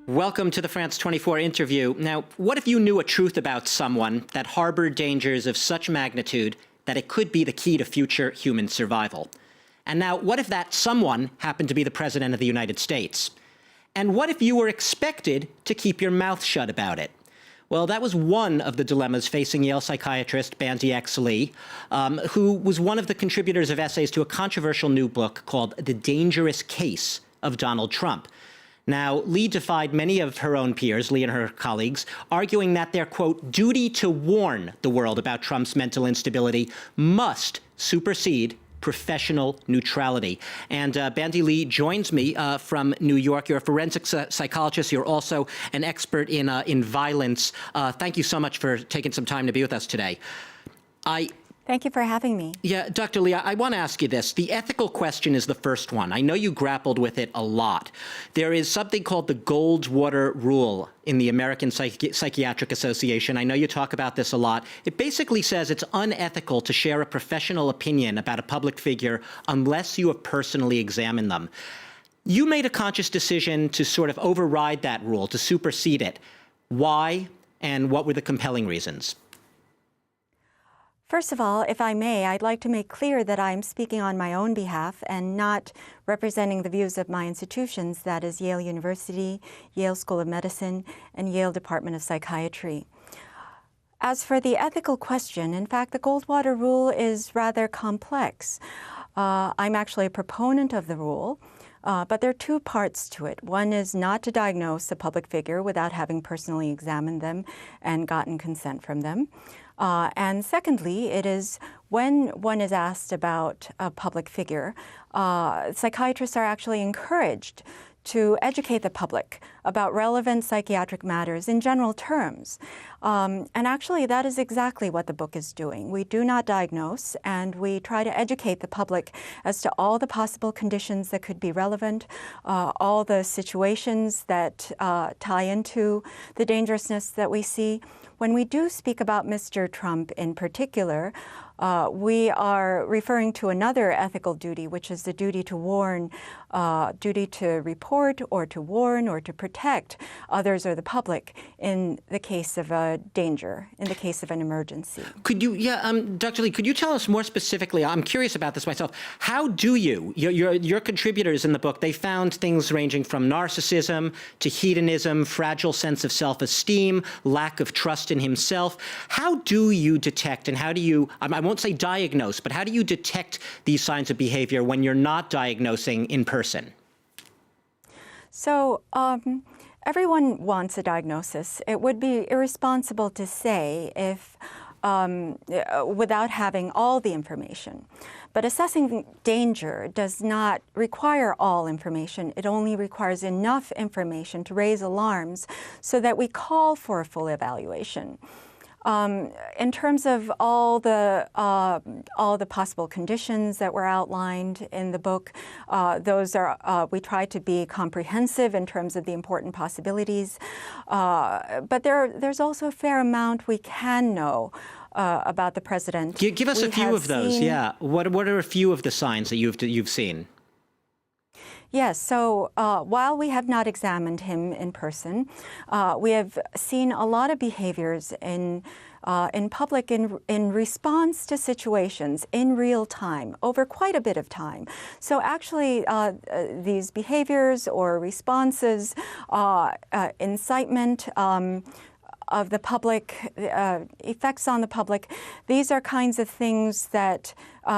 Welcome to the France 24 interview. Now, what if you knew a truth about someone that harbored dangers of such magnitude that it could be the key to future human survival? And now, what if that someone happened to be the President of the United States? And what if you were expected to keep your mouth shut about it? Well, that was one of the dilemmas facing Yale psychiatrist Bandy X, who was one of the contributors of essays to a controversial new book called The Dangerous Case of Donald Trump. Now, Lee defied many of her own peers, Lee and her colleagues, arguing that their, quote, duty to warn the world about Trump's mental instability must supersede professional neutrality. And Bandy Lee joins me from New York. You're a forensic psychologist. You're also an expert in violence. Thank you so much for taking some time to be with us today. Thank you for having me. Yeah, Dr. Lee, I want to ask you this. The ethical question is the first one. I know you grappled with it a lot. There is something called the Goldwater Rule in the American Psychiatric Association. I know you talk about this a lot. It basically says it's unethical to share a professional opinion about a public figure unless you have personally examined them. You made a conscious decision to sort of override that rule, to supersede it. Why, and what were the compelling reasons? First of all, if I may, I'd like to make clear that I'm speaking on my own behalf and not representing the views of my institutions, that is Yale University, Yale School of Medicine, and Yale Department of Psychiatry. As for the ethical question, in fact, the Goldwater Rule is rather complex. I'm actually a proponent of the rule, but there are two parts to it. One is not to diagnose a public figure without having personally examined them and gotten consent from them. And secondly, it is when one is asked about a public figure, psychiatrists are actually encouraged to educate the public about relevant psychiatric matters in general terms. And actually, that is exactly what the book is doing. We do not diagnose, and we try to educate the public as to all the possible conditions that could be relevant, all the situations that tie into the dangerousness that we see. When we do speak about Mr. Trump in particular, we are referring to another ethical duty, which is the duty to warn, duty to report or to warn or to protect others or the public in the case of a danger, in the case of an emergency. Could you, Dr. Lee, could you tell us more specifically, I'm curious about this myself, how do your contributors in the book, they found things ranging from narcissism to hedonism, fragile sense of self-esteem, lack of trust in himself. How do you detect and how do you, I won't say diagnose, but how do you detect these signs of behavior when you're not diagnosing in person? So everyone wants a diagnosis. It would be irresponsible to say if without having all the information. But assessing danger does not require all information. It only requires enough information to raise alarms so that we call for a full evaluation. In terms of all the possible conditions that were outlined in the book, those are we try to be comprehensive in terms of the important possibilities. But there's also a fair amount we can know about the president. Give us a few of those. Yeah. What are a few of the signs that you've seen? Yes, so while we have not examined him in person, we have seen a lot of behaviors in public in response to situations in real time, over quite a bit of time. So actually, these behaviors or responses, incitement, of the public, effects on the public, these are kinds of things that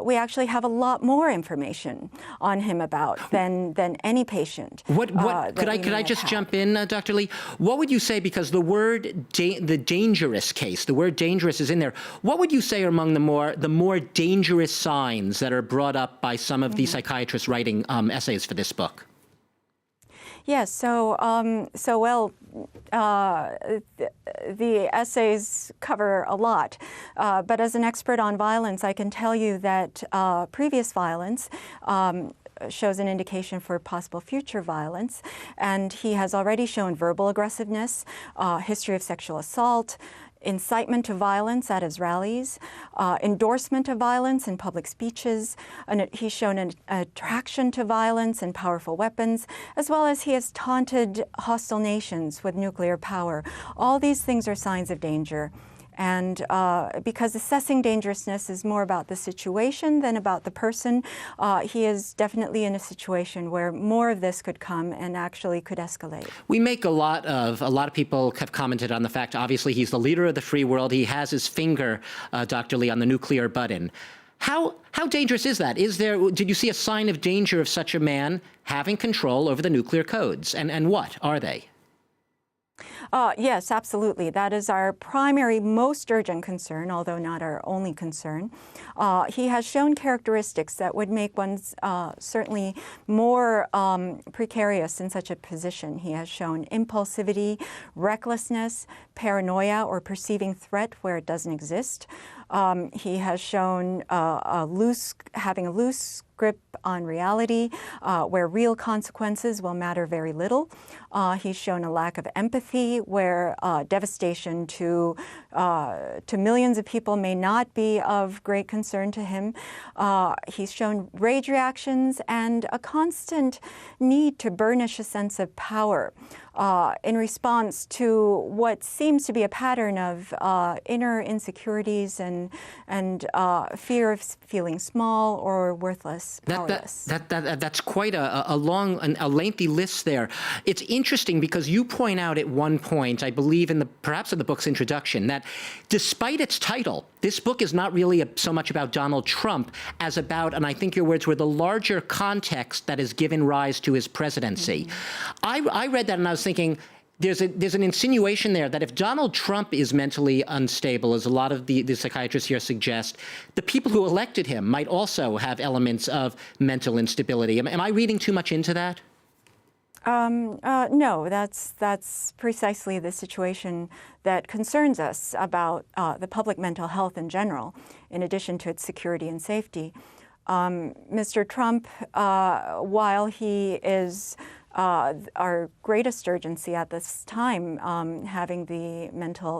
we actually have a lot more information on him about than any patient. Could I just jump in, Dr. Lee? What would you say, because the word the dangerous case, the word dangerous is in there. What would you say are among the more dangerous signs that are brought up by some of the psychiatrists writing essays for this book? Yes, the essays cover a lot, but as an expert on violence, I can tell you that previous violence shows an indication for possible future violence, and he has already shown verbal aggressiveness, history of sexual assault, incitement to violence at his rallies, endorsement of violence in public speeches, and he's shown an attraction to violence and powerful weapons, as well as he has taunted hostile nations with nuclear power. All these things are signs of danger. And because assessing dangerousness is more about the situation than about the person, he is definitely in a situation where more of this could come and actually could escalate. We make a lot of people have commented on the fact, obviously, he's the leader of the free world. He has his finger, Dr. Lee, on the nuclear button. How dangerous is that? Did you see a sign of danger of such a man having control over the nuclear codes? And what are they? Yes, absolutely. That is our primary, most urgent concern, although not our only concern. He has shown characteristics that would make one certainly more precarious in such a position. He has shown impulsivity, recklessness, paranoia, or perceiving threat where it doesn't exist. He has shown having a loose grip on reality, where real consequences will matter very little. He's shown a lack of empathy, where devastation to millions of people may not be of great concern to him. He's shown rage reactions and a constant need to burnish a sense of power in response to what seems to be a pattern of inner insecurities and fear of feeling small or worthless, powerless. That's quite a long, a lengthy list there. It's interesting because you point out at one point, I believe perhaps in the book's introduction, that despite its title, this book is not really so much about Donald Trump as about, and I think your words were, the larger context that has given rise to his presidency. Mm-hmm. I read that and I was thinking, there's an insinuation there that if Donald Trump is mentally unstable, as a lot of the psychiatrists here suggest, the people who elected him might also have elements of mental instability. Am I reading too much into that? No, that's precisely the situation that concerns us about the public mental health in general, in addition to its security and safety. Mr. Trump, while he is our greatest urgency at this time, having the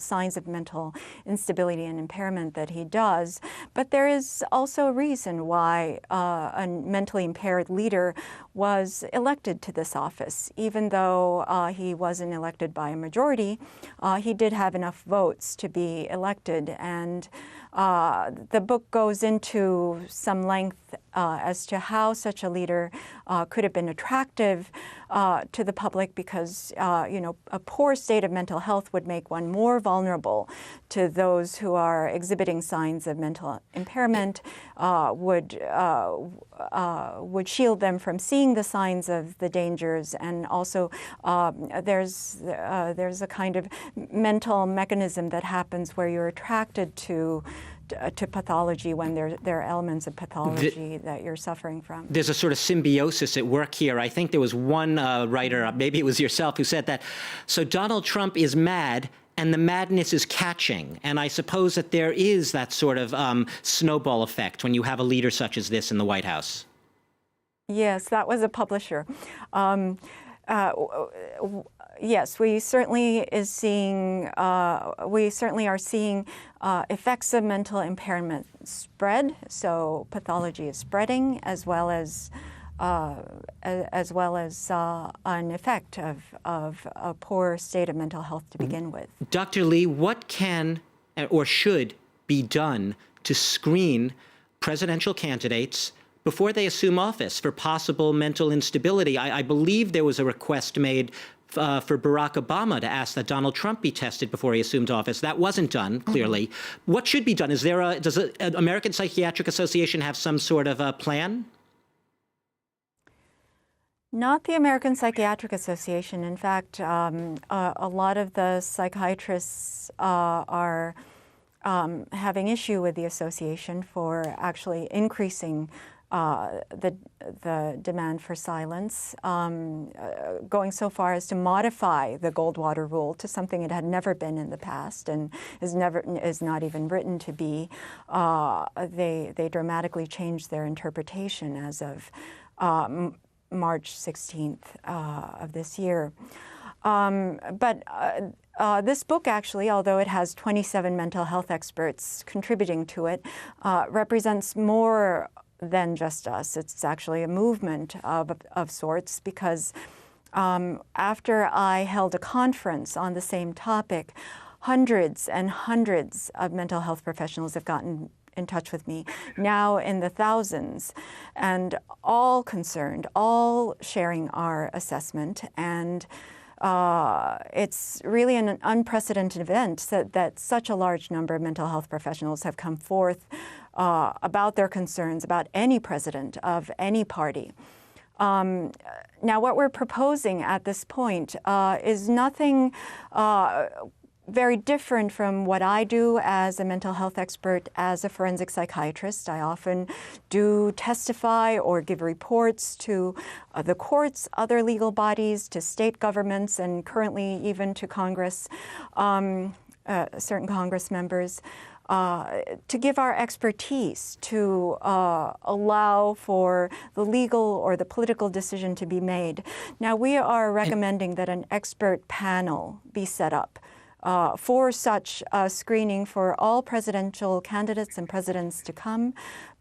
signs of mental instability and impairment that he does. But there is also a reason why a mentally impaired leader was elected to this office. Even though he wasn't elected by a majority, he did have enough votes to be elected. And the book goes into some length as to how such a leader could have been attractive to the public, because a poor state of mental health would make one more vulnerable to those who are exhibiting signs of mental impairment, would shield them from seeing the signs of the dangers, and also there's a kind of mental mechanism that happens where you're attracted to pathology when there are elements of pathology that you're suffering from. There's a sort of symbiosis at work here. I think there was one writer, maybe it was yourself, who said that, so Donald Trump is mad and the madness is catching. And I suppose that there is that sort of snowball effect when you have a leader such as this in the White House. Yes, that was a publisher. Yes, we certainly are seeing effects of mental impairment spread. So pathology is spreading, as well as an effect of a poor state of mental health to begin with. Dr. Lee, what can or should be done to screen presidential candidates before they assume office for possible mental instability? I believe there was a request made for Barack Obama to ask that Donald Trump be tested before he assumed office. That wasn't done, clearly. Mm-hmm. What should be done? Does the American Psychiatric Association have some sort of a plan? Not the American Psychiatric Association. In fact, a lot of the psychiatrists are having issue with the association for actually increasing the demand for silence, going so far as to modify the Goldwater rule to something it had never been in the past and is not even written to be. They dramatically changed their interpretation as of March 16th of this year. This book actually, although it has 27 mental health experts contributing to it, represents more than just us. It's actually a movement of sorts, because after I held a conference on the same topic, hundreds and hundreds of mental health professionals have gotten in touch with me, now in the thousands, and all concerned, all sharing our assessment. And it's really an unprecedented event that such a large number of mental health professionals have come forth about their concerns about any president of any party. Now, what we're proposing at this point is nothing very different from what I do as a mental health expert, as a forensic psychiatrist. I often do testify or give reports to the courts, other legal bodies, to state governments, and currently even to Congress, certain Congress members, to give our expertise, to allow for the legal or the political decision to be made. Now, we are recommending that an expert panel be set up for such screening for all presidential candidates and presidents to come,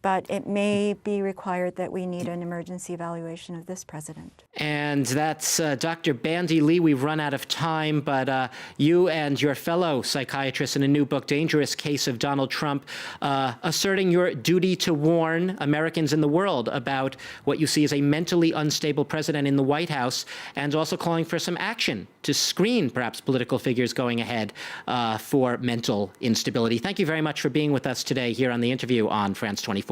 but it may be required that we need an emergency evaluation of this president. And that's Dr. Bandy Lee. We've run out of time, but you and your fellow psychiatrist in a new book, Dangerous Case of Donald Trump, asserting your duty to warn Americans in the world about what you see as a mentally unstable president in the White House, and also calling for some action to screen perhaps political figures going ahead for mental instability. Thank you very much for being with us today here on The Interview on France 24.